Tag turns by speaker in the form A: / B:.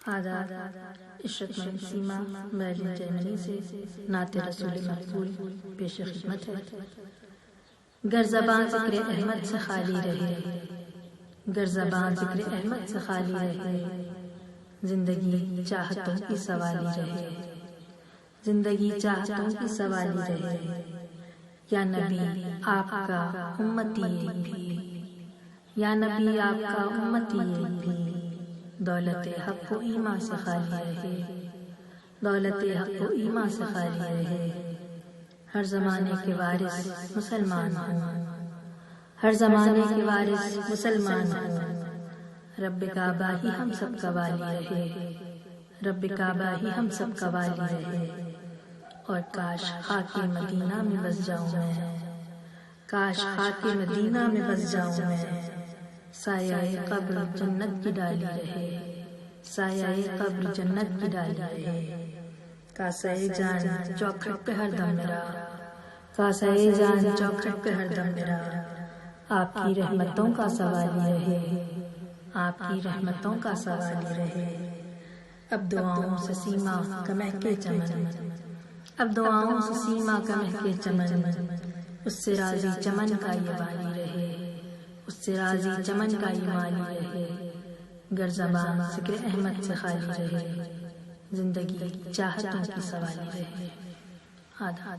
A: آداب عشرت مند سیما Berlin Germany سے نعت رسول مقبول پیش خدمت ہے۔ گر زبان ذکر احمد سے خالی رہے، گر زبان ذکر احمد سے خالی رہے، زندگی چاہتوں کی سوالی رہے، زندگی چاہتوں کی سوالی رہے۔ یا نبی آپ کا امتی ایک بھی، یا نبی آپ کا امتی ایک بھی، دولت حق و ایمان سے خالی رہے، دولت حق و ایمان سے خالی رہے۔ ہر زمانے کے وارث مسلمان ہوں، ہر زمانے کے وارث مسلمان ہوں۔ رب کعبہ ہی ہم سب کا والی رہے، رب کعبہ ہی ہم سب کا والی رہے۔ اور کاش خاک مدینہ میں بس جاؤں میں، کاش خاک مدینہ میں بس جاؤں میں۔ سایہ قبر جنت کی ڈالی رہے، سایہ قبر جنت کی ڈالی رہے۔ کاسہ جان چوکھٹ پہ ہر دم میرا، کاسہ جان چوکھٹ پہ ہر دم میرا۔ آپ کی رحمتوں کا سوالی رہے، آپ کی رحمتوں کا سوالی رہے۔ اب دعاؤں سے سیما کا مہکے چمن، اب دعاؤں سے سیما کا مہکے چمن۔ اس سے راضی چمن کا یہ والی رہے، اس سے راضی چمن کا یہ والی رہے۔ گر زبان ذکر احمد سے خالی رہے، زندگی چاہتوں کی سوالی رہے۔ آدھا